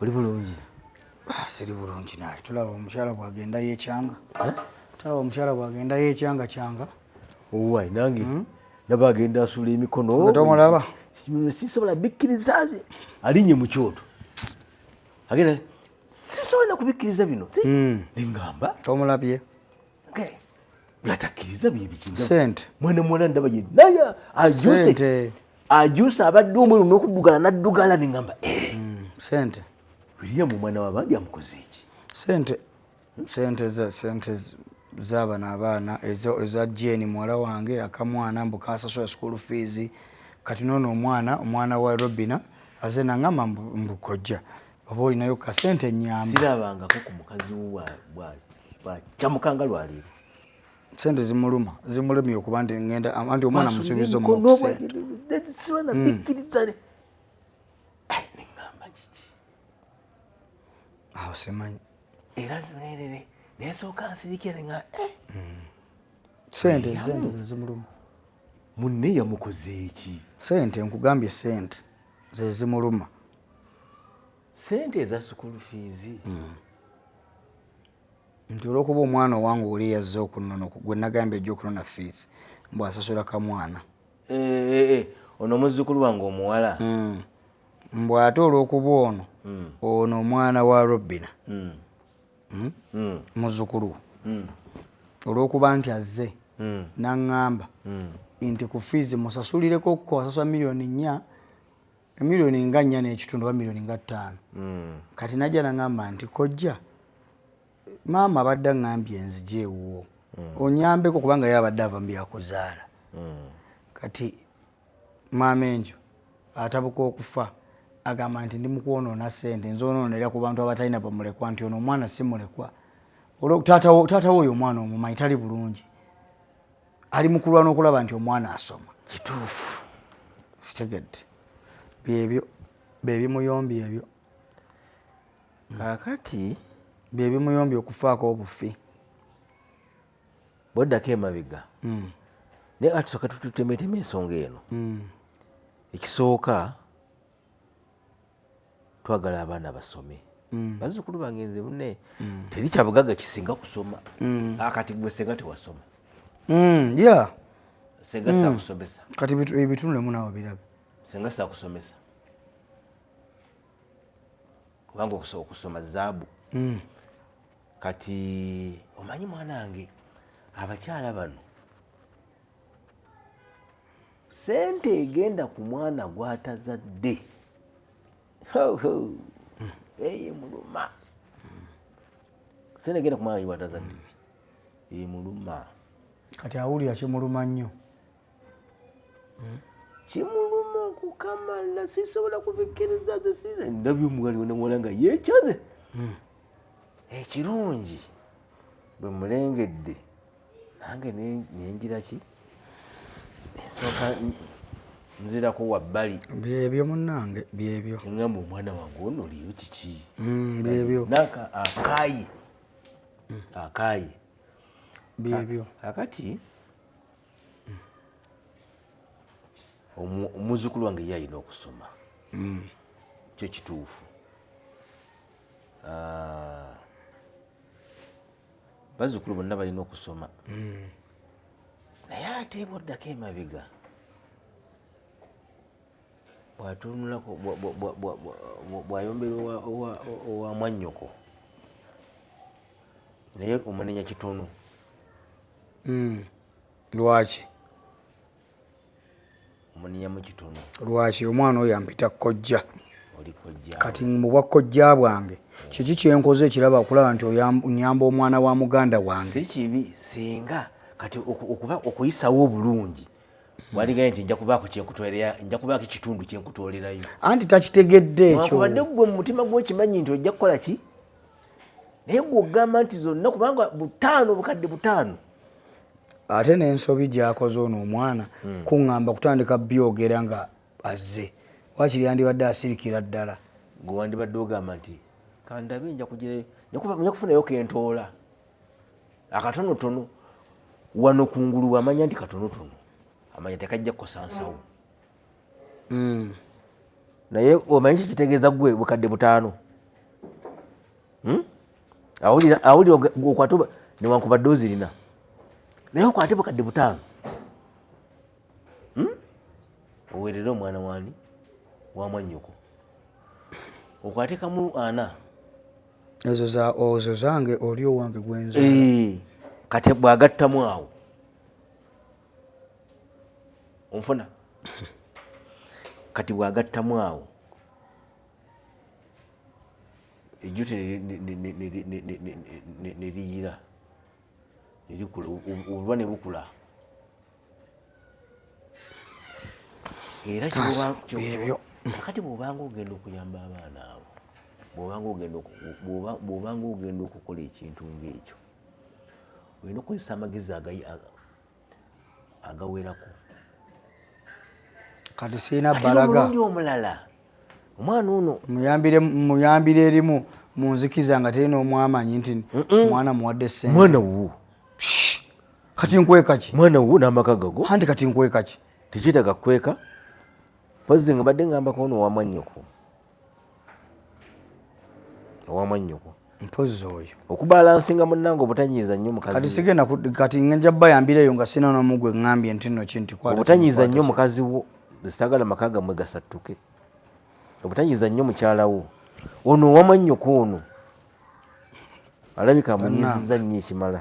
oli bulungi? Siri bulungi naye. Tulaba omukyala bw'agenda yeekyanga. Tulaba omukyala bw'agenda yeekyanga kyanga. Owaayi nange naba agenda asula emikono. Tomulaba? Sisobola bikkiriza alinnye mu kyoto. Agenda sisobola kubikkiriza bino. Nengamba. Tomulabye? Byatakkiriza bibiki. Sente. Mwana ndaba ye naye ajuuse abadde omweru n'okuddugala n'addugala nengamba sente. William mwana w'abandi amukoze eki? Sente z'abana abaana eza Jane muwala wange akamwana mbu kasasula school fees kati nono omwana wa Robina aze nangamba mbu kojja oba olinayo kasente nnyamba. Sirabangako ku mukazi bwa kyamukanga lwaleero. Sente zimulumye okuba nti ngenda anti omwana musuubiza omu sibana bikkiriza nengamba kiki awo simanyi era nesooka nsirikire nga sente zimuluma. Munne yamukoze eki? Sente nkugambye sente zimuluma. Sente eza school fees. Nti olwokuba omwana owange oli yazze okunono gwe nagambye ejja okunona fees mbw asasula kamwana. Ono muzzukulu wange omuwala. Mbw ate olwokuba ono omwana wa Robina muzzukulu olwokuba nti azze naŋŋamba nti ku fees musasulireko ko asasula $4,000,000 $4,000,000 nga 4 n'ekitundu oba $5,000,000 nga 5. Kati najja naŋŋamba nti kojja maama abadde aŋŋambye nzije ewuwo onyambeko kubanga ye abadde ava mu byakuzaala. Kati maama enjo atabuka okufa agamba nti ndi mu kwonoona sente nzoonoonera ku bantu abatalina bamulekwa nti ono omwana si mulekwa. Taata we oyo omwana omumanyi tali bulungi ali mu kulwana okulaba nti omwana asoma. Kituufu. Kitegedde bebimuyombi ebyo kakati bebimuyombi okufaako obufi bwoddako emabega. Naye atusooka tutemetema ensonga eno. Ekisooka twagala abaana basome. Bazzukulu bange nze munne teri kyabugagga kisinga kusoma. Kati gwe senga tewasoma. Senga saakusomesa. Kati ebitunulemu naawe birabe. Senga saakusomesa kubanga okusoma zaabu. Kati omanyi mwana wange abakyala bano sente egenda ku mwana gw'atazadde muluma. Sente egenda ku mwana gw'atazadde muluma. Kati awulira kimuluma nnyo. Kimuluma okukamala sisobola kubikkiriza zesize ndabye omuwala onamuwala nga yeekyaze. Ekirungi bwe mulengedde nange nenjira ki ensooka nzirako wabbali. Byebyo munnange byebyo. Engamba omwana wange ono oliyo kiki? Byebyo. Naka akaayi. Byebyo. Akati omuzzukulu wange ye alina okusoma. Kyo kituufu. Bazzukulu bonna balina okusoma. Naye ate bwoddako emabega bw'atunulako bw'ayombera owa mwannyoko naye omunenya kitono. Lwaki? Omunenyamu kitono. Lwaki? Omwana oyo ampita kojja. Kati mu bwa kojja bwange kiki kyenkoze ekiraba okulaba nti onyamba omwana wa muganda wange. Si kibi singa kati okuyisawo obulungi waligaye nti nja kubaako ekitundu kyenkutolerayo. Anti takitegedde ekyo. Wakubadde gwe mu mutima gw'okimanyi nti ojja kukola ki? Naye gwe ogamba nti zonna kubanga obukadde 5. Ate n'ensobi gy'akoze ono omwana kuŋŋamba kutandika byogera nga azze. Wakiri yandibadde asirikira ddala. Gwe wandibadde ogamba nti kandabe nja kufunayo kentoola akatonotono wano kungulu amanya nti katonotono amanya tekajja kukosa nsawo. Naye omanyi kitegeeza gwe bukadde 5 awulira okwate newankuba ddoozi lina naye okwate bukadde 5 owerera omwana wani wamwannyoko okwate kamu 4 ezo zange oli owange gwenza kati bwagattamu awo onfuna kati bwagattamu awo ejjute neliyira olwa ne bukula era kati bwobanga ogenda okuyamba abaana abo bwobanga ogenda okukola ekintu ngaekyo olina okukozesa amagezi agawerako kati sirina balaga omulundi omulala omwana ono muyambire erimu munzikiza nga terina omwamanyi nti mwana muwadde sente mwana wuwo kati nkweka ki mwana wuwo n'amaka gago anti kati nkweka ki tekiitaga kweka pozi nga badde ngambako ono owamwannyoko mpozi oyo okubalansinga munnange obutanyiiza nnyo mukazi kati sigenda kati nja bayambireyo nga sina nomugwe ngambye nti nno kinti obutanyiiza nnyo mukazi wo zisagala maka gammwe gasattuke obutanyiiza nnyo mukyala wo ono owamwannyoko ono alabika amunyiizizza nnyo ekimala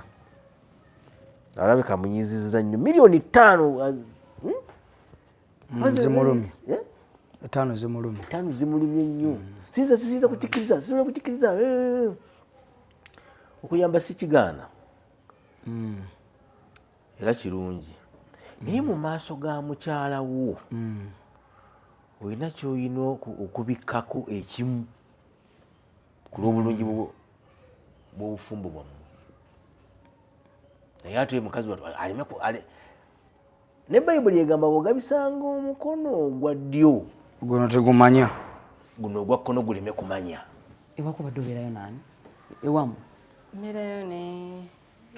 alabika amunyiizizza nnyo miliyoni 5 zimulumye 5 zimulumye nnyo siza kutikiriza okuyamba si kigaana era kirungi naye mu maaso ga mukyala wo olina kyolina okubikkako ekimu ku lw'obulungi bw'obufumbo bwammwe naye ate mukazi aleme ne bayibuli egamba bw'ogabisanga omukono ogwa ddyo guno tegumanya guno ogwa kkono guleme kumanya ewakubadde obeerayo nani ewamu mbeerayo ne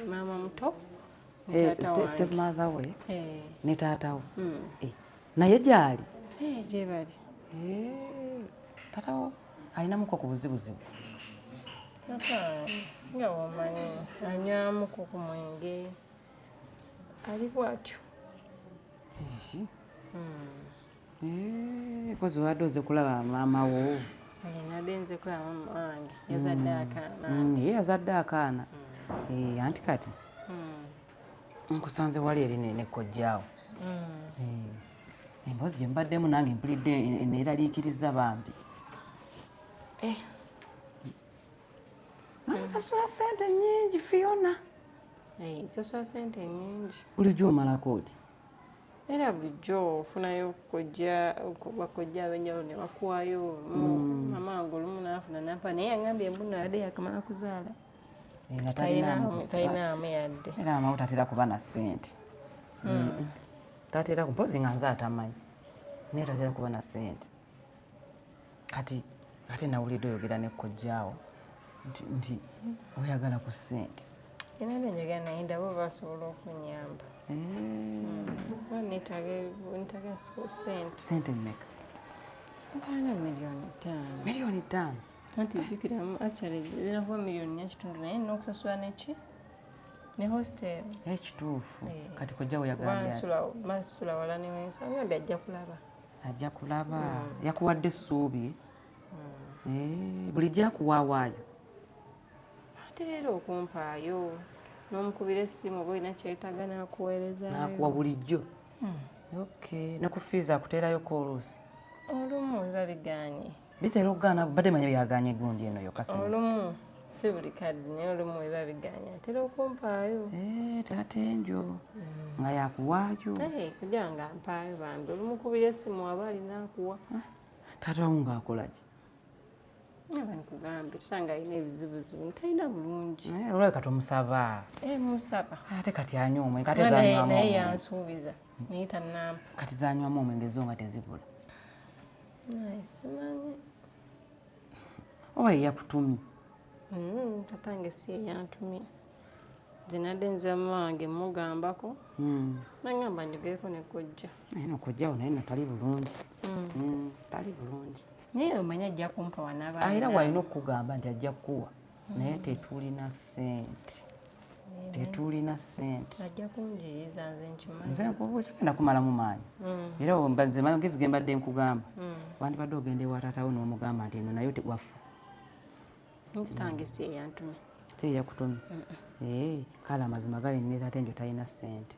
maama muto step mother we ne taatawo naye gyali gye bali taatawo alinamuko ku buzibuzibu nga womanyi anywamuko ku mwenge ali bwatyo kozi wadde oze kulaba maama wo nadde nze kulaba maama wange yazadde akaana ye yazadde akaana anti kati nkusanze wali eri nekojjaawo emboozi gye mbaddemu nange mpulidde neeraliikiriza bambi namusasula sente nyingi Fiona sasula sente nyingi bulijjo omalako oti era bulijjo ofunayo bakojja abenjawulo ne bakuwayo mama wange olumu naafuna nafa naye yangambye embuno yadde yakamala kuzaala talinamu yadde era mamawo tatera kuba na ssente tatera mpozi nga nze atamanyi naye tatera kuba na ssente kati ate nawulidde oyogera nekkojjaawo nti oyagala ku ssente enadde njagala naye ndaba oba basobola okunyamba netaga sente sente mmeka mpaana miliyoni 5 anti jjukiramu actually zinakuba miliyoni 4 naye nina okusasula neki ne hostel ekituufu kati kojja weyagambye masula wala newensoagambye ajja kulaba yakuwadde essuubi bulijjo akuwaawaayo atereera okumpaayo n'omukubira essimu oba olina kyetaaga n'akuweerezaayo nakuwa bulijjo nekufiiza akuteerayo kooluusi olumu biba bigaanye bitera okugaana badde manya byagaanye gundi eno yokka olumu si buli kadde naye olumu biba bigaanye atera okumpaayo taate njo nga yakuwaayo kugira nga mpaayo bambi olumukubira essimu aba alina akuwa taatawo ngaakolaki aba nkugambye tatanga alina ebizibuzibu talina bulungi olabika tomusaba musaba ate kati anywa omwenge naye yansuubiza naye tannampa kati zanywamu omwenge zo nga tezibula simanyi oba yeyakutumye tatange si yeyantumye nze nadde nze mama wange mugambako nagamba njogereko nekojja no kojjawo naye no tali bulungi tali bulungi naye omanya ajja kumpa wanaaba era walina okukugamba nti ajja kukuwa naye tetulina ssente tetulina ssente ajja kunjiyiza nze nkimanyi nze kugenda kumalamu maanyi era nze magezi ge mbadde nkugamba wandibadde ogenda ewa taatawo n'omugamba nti eno nayo wafu ntange si eyantumye si eyakutumye kale amazima gali nne taata enjo talina ssente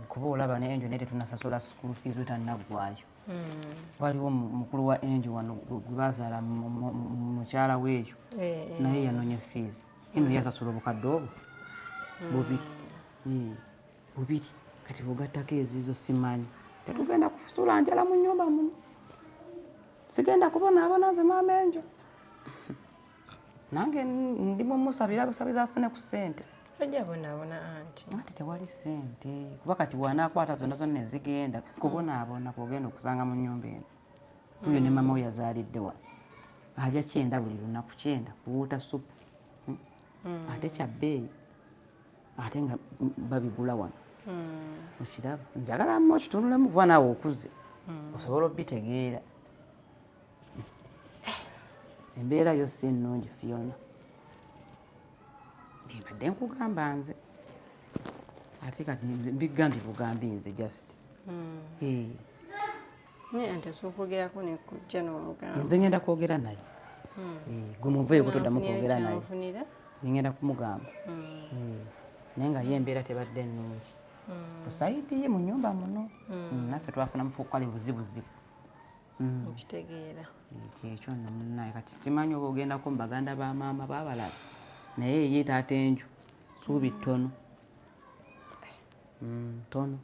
kuba olaba ne enjo naye tetunasasula school fees wetannaggwayo waliwo mukulu wa enjo wano gwe bazaala mukyala weeyo naye yanoonya fees eno yasasula obukadde obwo bubiri kati ogattako ezizo simanyi tetugenda kusula njala mu nnyumba muno sigenda kubonaabona nze maama enjo nange ndi mumusabira busabiza afune ku ssente ajja bonaabona anti ati tewali ssente kuba kati wanaakwata zonna zonna ezigenda kubonaabona kugenda okusanga mu nnyumba eno uyo ne mama we yazaalidde wano alya 9 buli lunaku 9 kuwuuta supu ate kya bbeeyi ate nga babigula wano okiraba njagala mma okitunulemu kuba naawe okuze osobola obitegeera embeera yo si nnungi Fiona mbadde nkugamba nze ate kati mbigambye bugambi nze just naye anti osoofogerako nekujja n'omugamba nze ngenda kwogera naye gwe muveeyo kutoddamu kwogera naye ngenda kumugamba naye nga ye embeera tebadde nnungi busaidi ye mu nnyumba muno naffe twafuna mufuukwali buzibuzibu okitegeera kyekyo nno munnaye kati simanyi oba ogendako mu baganda ba maama baabalala naye ye taata enju suubi ttono tono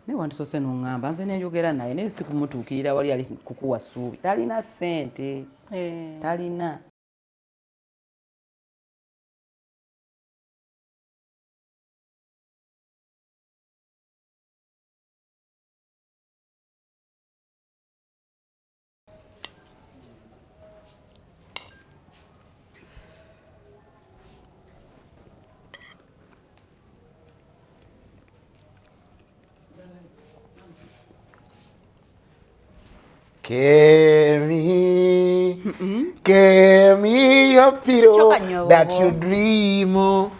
naye wandisoose n'oŋŋamba nze nenjogera naye naye si kumutuukirira wali ali kukuwa ssuubi talina ssente talina Give me your pillow that you dream of.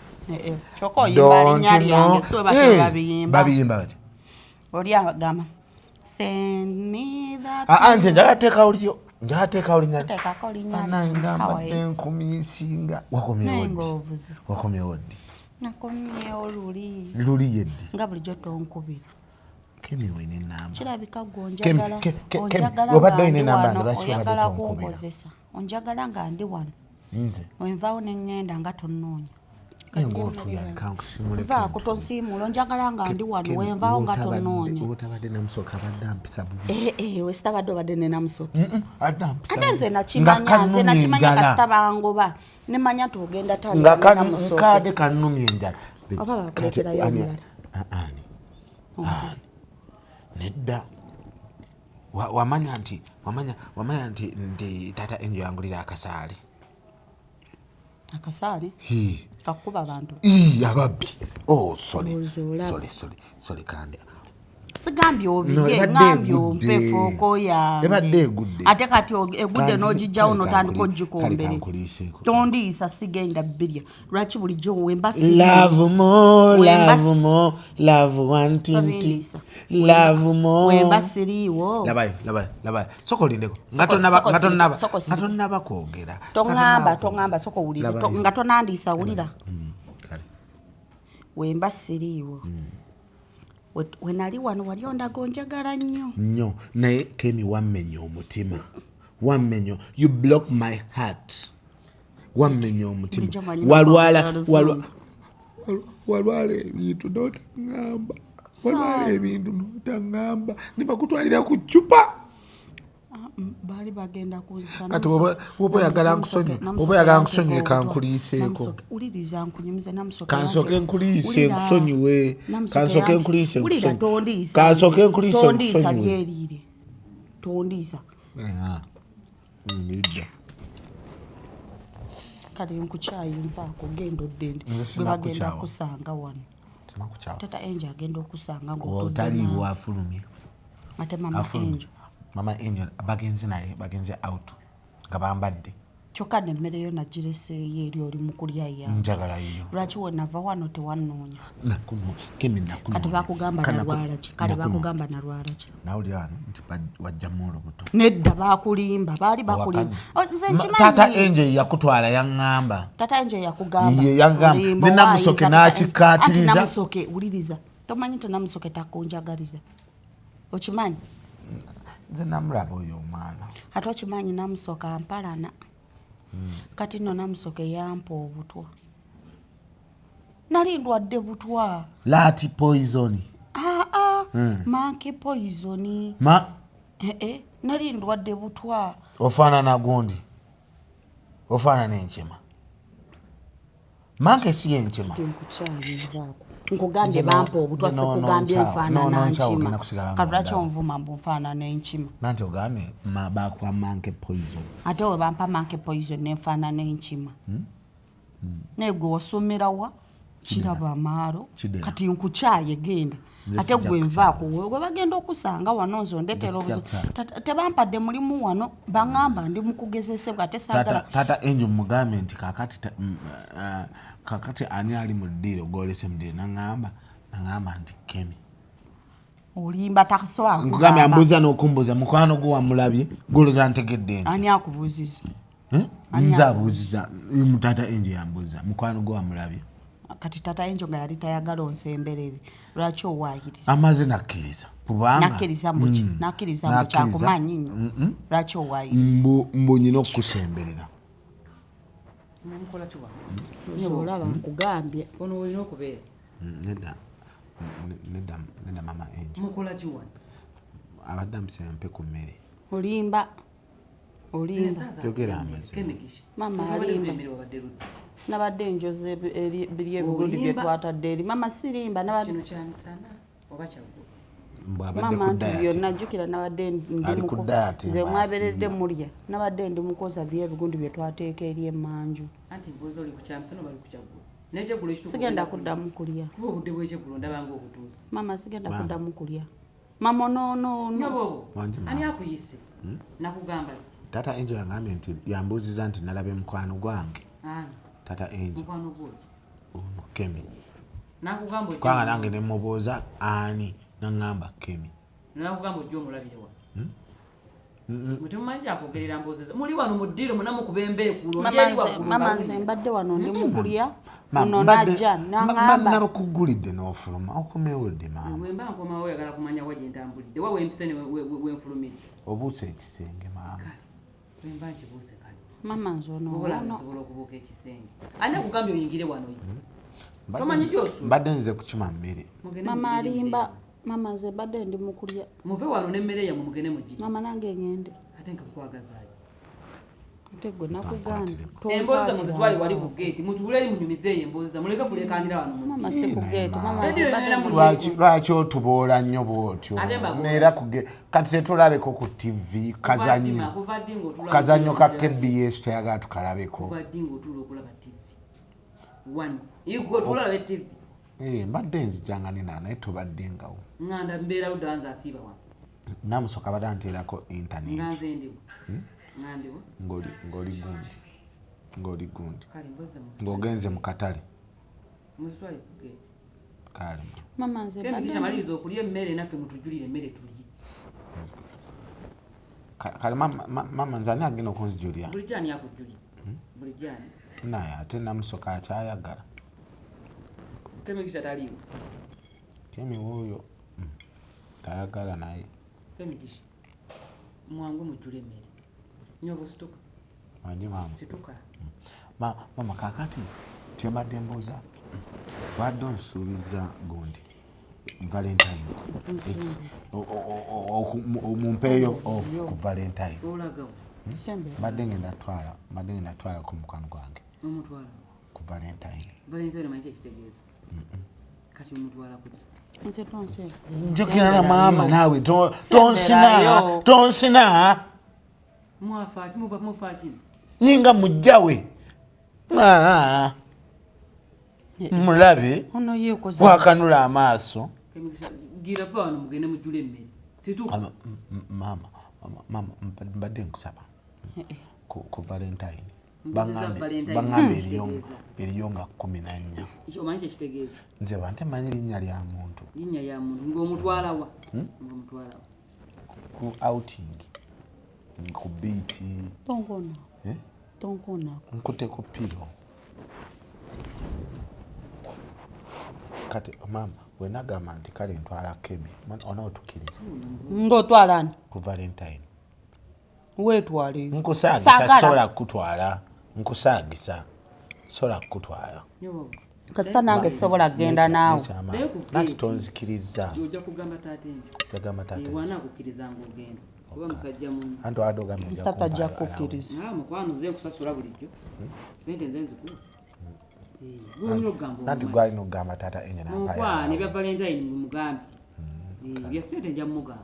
Choko yimbali nyali yange so batera biyimba. Babiyimba. Oli agama. Send me that. Anze njateka ulio. Njateka ulinyali. Teka ko linyali. Anainga mbadde nkumisinga. Wakomye wodi. Ngobuzi. Wakomye wodi. Nakomye oluli. Luli yeddi. Nga bulijjo tonkubira. Kemi wine namba. Kirabika gonjagala. Onjagala. Wabadde wine namba ndolaki wabadde tonkubira. Onjagala nga ndi wano. Nze. Wenvaawo ne ŋŋenda nga tonnoonya. Engotu ya kankusimule. Vaako tonsiimuula onjagala nga ndi wano wenvaawo nga tonnoonya. Otabadde namusooka abadde ampisa bubi. We sitabadde obadde ne namusooka. Ate nze nakimanya kasita bangoba ne manya nti ogenda tali namusooka. Nkade kannumya enjala. Oba bakuleeterayo omulala. Nedda. Wamanya nti taata enjo yangulira akasaali. Akasaali? Kakuba abantu. Ababbi. Oh, sorry kandi. Sigambye obije ngambye ompe fooko yange. Ebadde egudde. Ate kati egudde n'ogijjawo n'otandika ogikombere. Tondiisa sigenda bbirya. Lwaki bulijjo wemba si. Love more, love wanting. Love more. Wemba siriiwo. Labaye. Soko lindeko. Ngatonaba kwogera. Tongamba soko wulira. Nga tonandiisa wulira. Kale. Wemba siriiwo. Wenali wano wali ondaga onjagala nnyo naye Kemi wammenya omutima you block my heart wammenya omutima walwala ebintu n'otangamba nibakutwalira ku ccupa baali bagenda kunzika kati woba oyagala nkusonyiwe kankuliiseeko uliriza nkunyumize namusoke kansoke nkuliise nkusonyiwe nkusonyiwe tondiisa nidda kale nkukyayi nvaako genda oddende gwe bagenda kusanga wano tata enjo agenda okusanga ngotaliiwo afulumye ate mama enjo Mama Angel bagenze out nga bambadde kyokka nemmere yo nagireseeyo eri oli mu kulya yange njagala iyo lwaki wenava wano tewannoonya kemi nakuno kati bakugamba nalwala ki kale bakugamba nalwala ki nawulira wano nti wajjamu olubuto nedda bakulimba baali bakulimba nze tata nkimanyi Angel yakutwala yaŋŋamba tata Angel yakugamba Ye yagamba, ne Namusoke n'akikkaatiriza. anti Namusoke wuliriza tomanyi nti Namusoke takunjagaliza okimanyi nze namulaba oyo omwana ate okimanyi Namusoke ampalana kati nno Namusoke yampa obutwa nali ndwadde butwa laati poison monkey poison nali ndwadde butwa ofaanana gundi ofaanana enkima manke si enkima tinkukyayinvaako nkugambye bampa obutwa sikugambye nfaanana nkima kalulaki onvuma mbu nfaanana enkima nanti ogambye bakuwa manke poison ate we bampa manke poison nenfaanana enkima naye gwe wasomerawa kiraba amaalo kati nkukyaye genda ate gwe nvaako gwe bagenda okusanga wano nze ondetera obuzibu tebampadde mulimu wano baŋŋamba ndi mukugezesebwa ate saagala tata Angel mugambe nti kakati ani ali mu ddiiro gwolese muddiiro naŋŋamba nti Kemi olimba tasobola nkugambye ambuuza n'okumbuuza mukwano gwe wamulabye goloza ntegedde nti ani akubuuziza nze abuuziza tata Angel yambuuza mukwano gwe wamulabye kati tata Angel nga yali tayagala onsemberere lwaki owaayiriza amaze nakkiriza kubanga nakkiriza muki nakkiriza mu kyakumanyi nnyo lwaki owaayiriza mbu nyina okukusemberera Mukola kiwa? olaba nkugambye Ono olina okubeera. Nedda mama Angel. Mukola kiwa? Abadde amusempe ku mmere. Olimba. Yogera amazima. Mama alimba. Nabadde njoze biri ebigundi bye twatadde eri. Mama sirimba nabadde kino kyanisana oba kyagwo. Mama byonna jjukira nabadde ndi ze mwaberedde mulya nabadde ndi mukoza biri ebigundi bye twateeka eri emmanju. Anti bozo oli ku kyamisana bali ku kyagwo. N'ekyeggulo ekituufu sigenda kuddamu kulya. Kuba obudde bw'ekyeggulo ndabanga obutuusa. Mama sigenda kuddamu kulya. Mama no. Nyobo. Ani akuyise? Nakugamba. Tata Angel yangambye nti yambuuziza nti nalabe mukwano gwange. Tata Angel. Mukwano gwange. Ono Kemi. Nakugamba kwanga nange ne mubuuza ani nangamba Kemi. Nakugamba ojjo omulabire wa. Mutemanja akogerera mbozeza. Muli wano muddiro munamu kubembe kulo njeri wa kulo. Mama nze mbadde wano ndi mukulya. Ono najja nangamba. Mama kugulidde n'ofuluma okumewudde mama. Wemba nkoma oyagala kumanya waje ntambulidde. Wawe empise wenfulumire. Obuuse ekisenge mama. Wemba nkibuuse kale. Mama nzono. Obola nsobola okubuuka ekisenge. Ani akugambye oyingire wano yi. Tomanyi gyosu. Mbadde nze kukima mmere. Mama alimba. Mama nze badde ndi mukulya. Muve wano n'emmere yammwe mugende mugiri. Mama nange ngende. Ate nga kukwagazaaji. Tegwe nakuganda. Emboozi muzitwale wali ku gate. Mutuule eri munyumize emboozi. Muleke kulekanira wano. Mama si ku gate. Mama lwaki otuboola nnyo bwotyo. Neera ku gate. Kati tetulabeko ku TV kazannyo ka KBS toyagala tukalabeko. Kuva dingo otuula okulaba TV. One. Igwe tulaba TV. Mbadde nzijanga nina naye tubadde ngawo. Nganda mbeera udanza asiiba wano. Namusoka badanteerako internet. Nganze ndiwo. Ngandiwo. Ngoli gundi. Kale mboze mu. Ng'ogenze mu katale. Muzitwale ku gate. Kale. Mama nze badde. Kemikisha maliriza okulya emmere naffe mutujulire emmere tulye. Kale mama nze ani agenda okunzijulira? Bulijjani akujulira. Bulijjani. Naye ate Namusoka akyayagala. Kemikisha taliwo. Kemi wuuyo tayagala naye. Kemikisha. Mwangu mujjule emmere. Nyobo situka. Wanji mama. Situka. Mama kakati kyembadde mbuuza. Wadde onsuubiza gundi. Valentine. Mumpeeyo off ku Valentine. Olagawo. Mbadde ngenda twala ku mukwano gwange. Omutwala. Ku Valentine. Valentine manyi ekitegeeza. Kati omutwala ku nze tonsera. Njogera na maama naawe tonsina. Mufaaki. Nyinga mujjawe. Mulabe. Ono yeekoza. Wakanula amaaso. Gira pa wano mugende mujjule emmere. Situka. Mama mbadde nkusaba. Ku Valentine. baŋŋambe eriyo nga 14. Omanyi kyekitegeeza? Nze bante manyi linnya lya muntu. Linnya lya muntu ng'omutwala wa? Ng'omutwala wa? Ku outing. Ku beat. Tongona. Tongona. Nkute ku pilo. Kati mama wenagamba nti kale ntwala Kemi onootukkiriza ng'otwala ani ku Valentine weetwale nkusaagisa sola kutwala nkusaagisa sola kutwala kasita nange sobola kgenda naawe nati tonzikiriza ojja kugamba taata enjo yagamba taata wana akukkirizanga ogenda kuba musajja munno anti wadde ogambye musita tajja kukkiriza mukwano ze nkusasula bulijjo sente nze nzikulu nanti gwalina okugamba taata enjo ne bya Valentine mugambe bya sente nja mugamba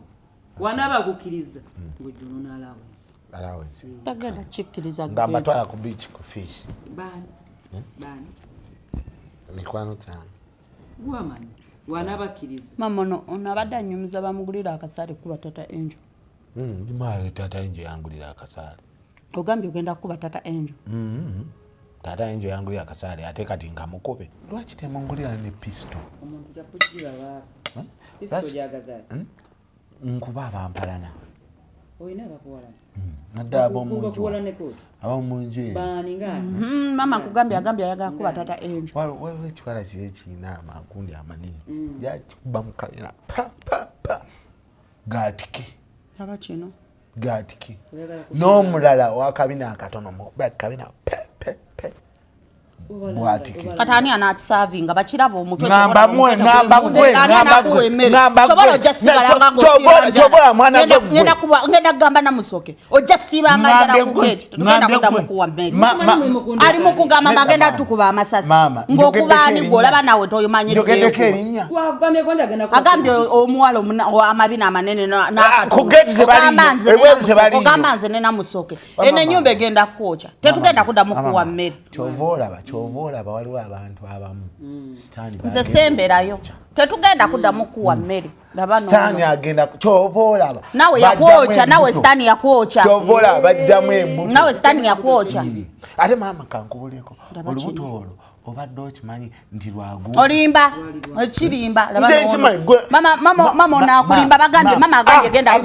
wanaaba akukkiriza ng'ojjono n'alawensi tagenda kikkiriza ngamba twala ku beach ku fish baani mikwano kyange gwamanyi wanaaba akkiriza mama ono abadde anyumiza bamugulira akasaale kuba tata enjo ndimaale taata enjo yangulira akasaale ogambye ogenda kuba tata enjo taata enjo yangulira akasaale ate kati nga mukobe lwaki temungulira ne pisto omuntu jakugira baako pisto gyagazaali nkuba abampalana oyina abakuwalana naddala abomunju mama nkugambye agambye ayagala kuba tata enjo waliwo ekiwala kiri ekirina amakundi amanene jakikuba mukalina pa gatiki aba kino gatiki n'omulala wakabina akatono kabina bwatiki kati ani anaakisavinga bakiraba omutwe ngamba ngenda kugamba namusoke ojja siibanga njala ku geti tugenda kudda mukuwa mmere ali mukugamba bagenda tukuba amasasi ng'okuba ani gw'olaba nawe toyomanyagambye omuwala amabina amanene ogamba nze ne namusoke eno ennyumba egenda kukwoca tetugenda kudda mukuwa mmere kyova waliwo abantu abamu nze semberayo tetugenda kuddamu kuwa mmere sitaani agenda kyova olaba nawe yakwoca nawe sitaani yakwoca kyova olaba bajjamu embuto nawe sitaani yakwoca ate maama kankubuleko olubuto olwo obadde okimanyi nti lwagu olimba ekirimba mama onakulimba bagambye mama agambye genda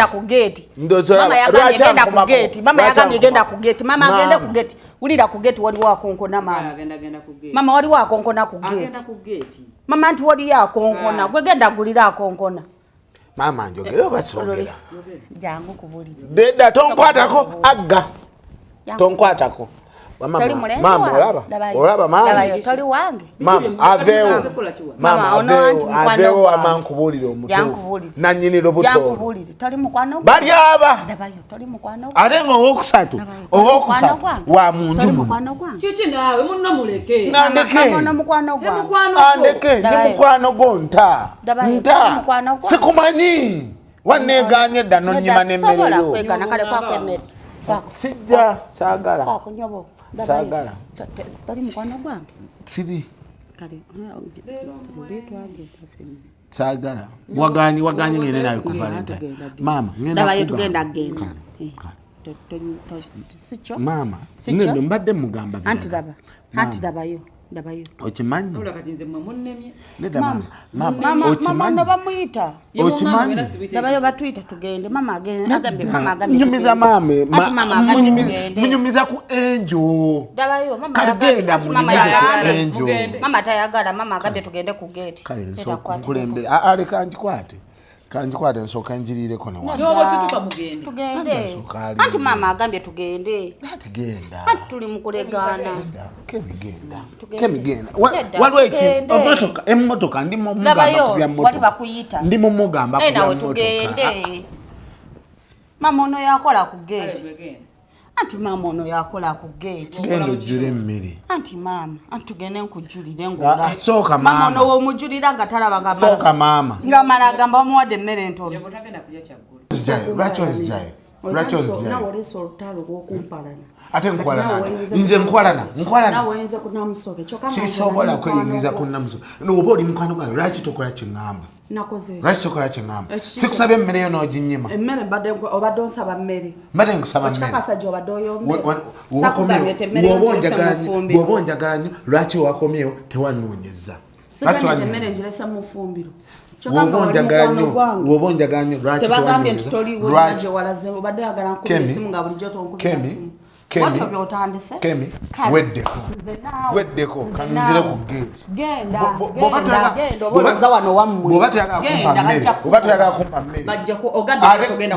ku geti mama yagambye genda ku geti mama yagambye genda ku geti mama agende ku geti wulira ku geti waliwo akonkona mama waliwo akonkona ku geti mama nti waliyo akonkona gwe genda gulira akonkona maama njogere obasogera jangu kubulira dedda tonkwatako agga tonkwatako mama olaba maama toli wange aveewo amankubulire omutuufu nannyini lubuto bali aba ate nga owokusatu wa muntu andeke ndi mukwano gwo nta sikumanyi wanneeganye dda nonyima n'emmereyo sijja saagala saagala tali mukwano gwange siri saagala waganye ngende nawe ku Valentine maama tugenda kgenda maama nno mbadde mugamba anti dabayo okimanyi mama bamuyita dabayo batuyita tugende nyumiza maame munyumiza ku enjo kale genda enjo mama tayagala mama agambye tugende ku geti kale nsokulembere ale kanjikwate nsooka njiriireko tugende anti mama agambye tugende ati genda anti tuli mukulegaana kemigenda waliwo emmotoka ndi mumugamba nawe tugende mama ono yakola ku geti anti mama ono yakola ku geti genda ojjula emmere anti mama anti tugende nkujjulire ngola sooka mama ono womujjulira nga talaba sooka maama nga mala agamba omuwadde emmere entono lwaki onzijayo lwaki ozijjayo nawe oleesa olutalo lw'okumpalana ate nkwalana nze nkwalana nawe oyinza kunamusoke sisobola kweyingiza ku namusoke oba oli mukwano gwange lwaki tokola kyeŋŋamba nakoze lwaki tokola kyeŋŋamba sikusaba emmere yo n'oginnyima emmere obadde onsaba mmere mbadde nkusaba mmere okikakasa obadde oyommere bw'oba onjagala nnyo lwaki wakomyewo tewanoonyeza emmere njirese mu fumbiro woba onjagala nnyo lwaki tebagambye nti toliwegye walaze obadde yagala nkubira esimu nga bulijjo tonkubira simu watyo byotandise weddeko kanzire ku geeti genda obaoza wano wammwe oba toyagala kumpa mmere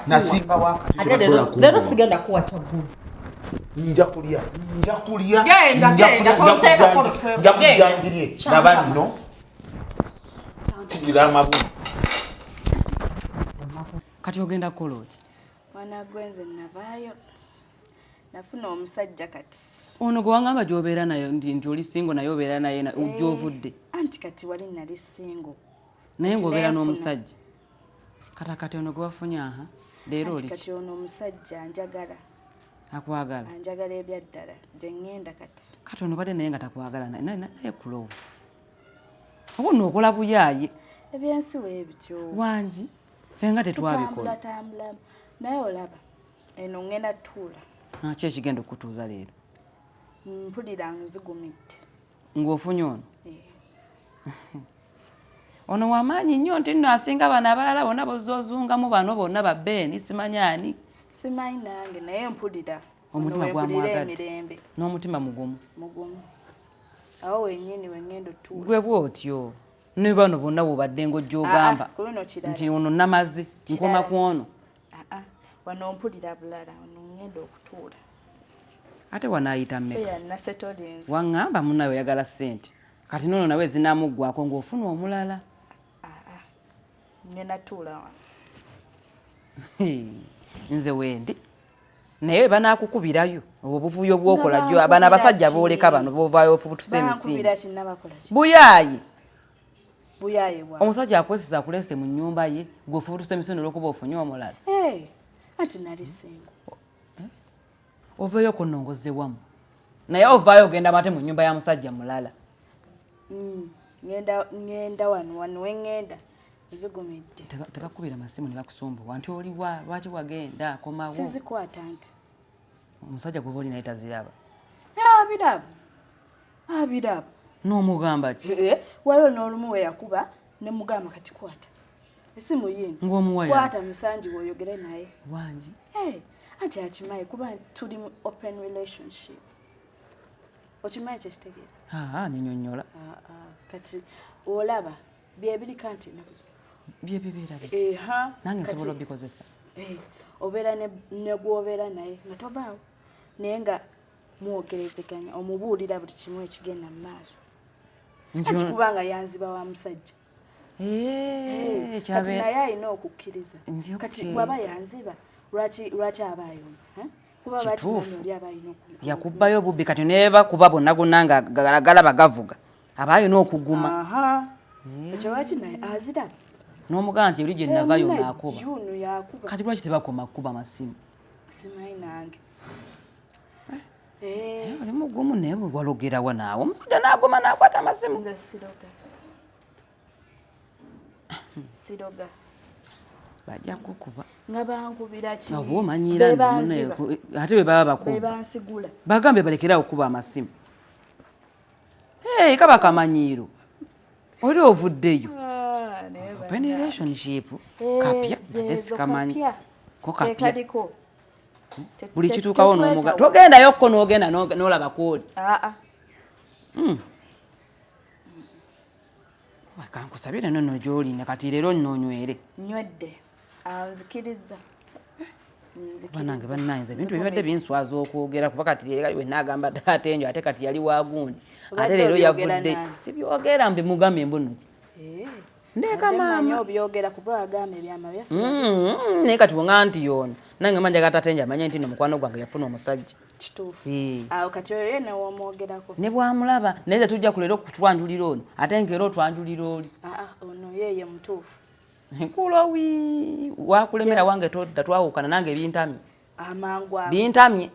nasimba wakati leero sigenda kuwa kyaggulu nja kulya Genda, nabanno tugira amabu kati ogenda kukola oti mwana gwenze navaayo nafuna omusajja kati ono gwe wangamba gy'obeera nayo nti oli singo naye obeera naye gy'ovudde anti kati wali nali singo naye ng'obeera n'omusajja kati ono gwe wafunye aha leero oli kati ono omusajja anjagala akwagala anjagala ebyaddala gye ŋŋenda kati ono badde naye nga takwagala naye kulowo oba nookola buyaaye ebyensi weebityo wangi ffe nga tetwabikola tambula naye olaba eno ŋŋenda tuula ki ekigenda okutuuza leero mpulira nzigumidde ng'ofunye ono ono wamaanyi nnyo nti nno asinga bano abalala bonna bozozungamu bano bonna babbeeni simanyaani simanyi nange naye mpulira omutima gwamwagadde n'omutima mugumu awo wenyini wengenda otuula gwe bwotyo ne bano bonna bwobadde ng'ojjogamba nti ono namaze nkoma ku ono wano mpulira bulala ono ngenda okutuula ate wanaayita mmeka waŋŋamba munawe oyagala ssente kati noono nawe ezinamuggwako ng'ofuna omulala ngenda tuula wano nze wendi naye banaakukubirayo obwo obuvuyo bwokola jjo abana abasajja booleka bano bovaayo ofubutuse emisingi buyaaye omusajja akozesa akulese mu nnyumba ye gweofubutuse emisinde olwokuba ofunye omulala anti nali singo oveeyo kunongoze wamu naye ovaayo ogenda mate mu nnyumba ya musajja mulala ngenda wano weŋŋenda zigumidde tebakubira masimu ne bakusumbuwa nti oliwa lwaki wagenda komawo sizikwata nti omusajja gweba oli naye taziraba abiraba n'omugamba ki waliwo n'olumu weyakuba ne mugamba kati kwata esimu yino kwata musanji woyogere naye wangi anti akimayi kuba tuli mu open relationship okimayi kyekitegeeza nyinyonnyola kati olaba byebiri kanti nabuzo byebibeera nange nsobola obikozesa obeera ne gwobeera naye nga tovaawo naye nga mwogerezeganya omubuulira buli kimu ekigenda mu maaso kati kubanga yanziba wa musajja kati naye alina okukkiriza kati bwaba yanziba lwaki aba ayomba kuba bakimanyi oli aba alina yakubbayo obubbi kati naye bakuba bonna gonna nga galagala bagavuga aba alina okuguma ekyo lwaki naye aziraba n'omugamba nti oli gye navayo naakuba kati lwaki tebakoma kukuba amasimu simanyi nange oli mugumu naye walogerawa naawe omusajja n'agoma n'akwata amasimu nze siroga bajja kukuba nga bankubira ki oba omanyira ate bwe baba bakuba bebansigula bagambe balekera okukuba amasimu kaba kamanyiiro oli ovuddeyo open relationship kapya esikamanyi ko kapya buli kituukawo n'omuga togendayo kko n'ogenda n'olaba kooli kankusabire nono gy'olinda kati leero nnoonywere nywedde nzikiriza banange bannanze ebintu bibadde binswaza okwogera kuba kati leero we naagamba taata enjo ate kati yali wagundi ate leero yavudde sibyogera mbi mugambe embunuki ndeka maama obyogera kuba agamba ebyama byafe naye kati wonga nti yono nange manja taata enjo amanye nti nomukwano gwange yafuna omusajja kituufu awo kati oyo yena womwogerako ne bwamulaba naye tetujja kuleero okutwanjulira ono ate nkeera otwanjulira oli ono yeye mutuufu nkulowi wakulemera wange totawukana nange bintamye amangu bintamye